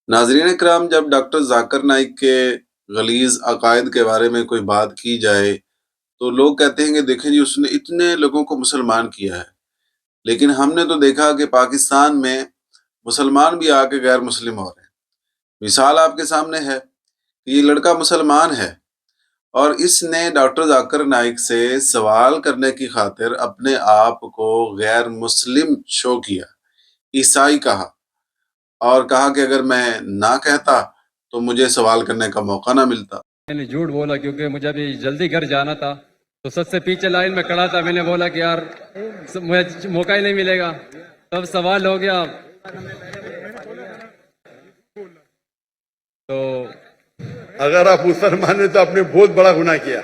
ناظرین اکرام، جب ڈاکٹر ذاکر نائک کے غلیظ عقائد کے بارے میں کوئی بات کی جائے تو لوگ کہتے ہیں کہ دیکھیں جی اس نے اتنے لوگوں کو مسلمان کیا ہے، لیکن ہم نے تو دیکھا کہ پاکستان میں مسلمان بھی آ کے غیر مسلم ہو رہے ہیں۔ مثال آپ کے سامنے ہے کہ یہ لڑکا مسلمان ہے اور اس نے ڈاکٹر ذاکر نائک سے سوال کرنے کی خاطر اپنے آپ کو غیر مسلم شو کیا، عیسائی کہا، اور کہا کہ اگر میں نہ کہتا تو مجھے سوال کرنے کا موقع نہ ملتا۔ میں نے جھوٹ بولا کیونکہ مجھے ابھی جلدی گھر جانا تھا، تو سب سے پیچھے لائن میں کھڑا تھا۔ میں نے بولا کہ یار مجھے موقع ہی نہیں ملے گا، تب سوال ہو گیا۔ تو اگر آپ مسلمان ہیں تو آپ نے بہت بڑا گناہ کیا۔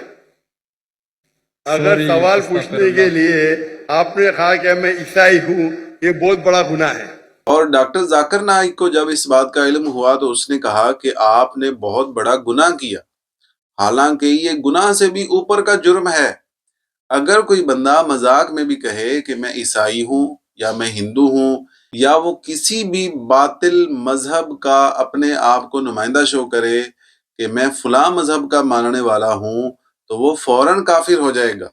اگر سوال پوچھنے کے لیے آپ نے کہا کہ میں عیسائی ہوں، یہ بہت بڑا گناہ ہے۔ اور ڈاکٹر ذاکر نائک کو جب اس بات کا علم ہوا تو اس نے کہا کہ آپ نے بہت بڑا گناہ کیا، حالانکہ یہ گناہ سے بھی اوپر کا جرم ہے۔ اگر کوئی بندہ مذاق میں بھی کہے کہ میں عیسائی ہوں یا میں ہندو ہوں، یا وہ کسی بھی باطل مذہب کا اپنے آپ کو نمائندہ شو کرے کہ میں فلاں مذہب کا ماننے والا ہوں، تو وہ فوراً کافر ہو جائے گا۔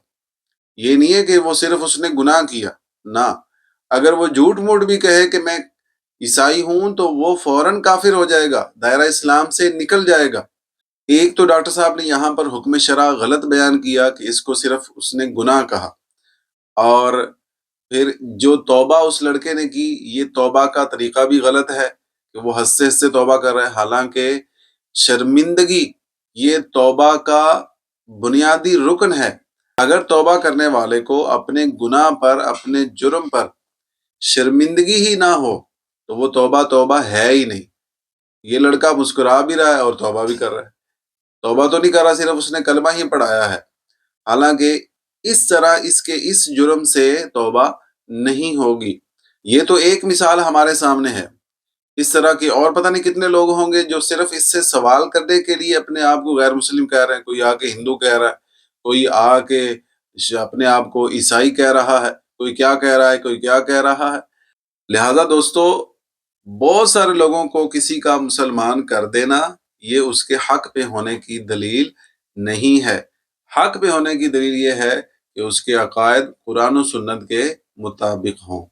یہ نہیں ہے کہ وہ صرف اس نے گناہ کیا، نہ، اگر وہ جھوٹ موٹ بھی کہے کہ میں عیسائی ہوں تو وہ فوراً کافر ہو جائے گا، دائرہ اسلام سے نکل جائے گا۔ ایک تو ڈاکٹر صاحب نے یہاں پر حکم شرع غلط بیان کیا کہ اس کو صرف اس نے گناہ کہا، اور پھر جو توبہ اس لڑکے نے کی، یہ توبہ کا طریقہ بھی غلط ہے کہ وہ ہنستے ہنستے توبہ کر رہا ہے، حالانکہ شرمندگی یہ توبہ کا بنیادی رکن ہے۔ اگر توبہ کرنے والے کو اپنے گناہ پر، اپنے جرم پر شرمندگی ہی نہ ہو تو وہ توبہ ہے ہی نہیں۔ یہ لڑکا مسکرا بھی رہا ہے اور توبہ بھی کر رہا ہے۔ توبہ تو نہیں کر رہا، صرف اس نے کلمہ ہی پڑھایا ہے، حالانکہ اس طرح اس کے اس جرم سے توبہ نہیں ہوگی۔ یہ تو ایک مثال ہمارے سامنے ہے، اس طرح کے اور پتہ نہیں کتنے لوگ ہوں گے جو صرف اس سے سوال کرنے کے لیے اپنے آپ کو غیر مسلم کہہ رہے ہیں۔ کوئی آ کے ہندو کہہ رہا ہے، کوئی آ کے اپنے آپ کو عیسائی کہہ رہا ہے، کوئی کیا کہہ رہا ہے، کوئی کیا کہہ رہا ہے۔ لہذا دوستو، بہت سارے لوگوں کو کسی کا مسلمان کر دینا یہ اس کے حق پہ ہونے کی دلیل نہیں ہے۔ حق پہ ہونے کی دلیل یہ ہے کہ اس کے عقائد قرآن و سنت کے مطابق ہوں۔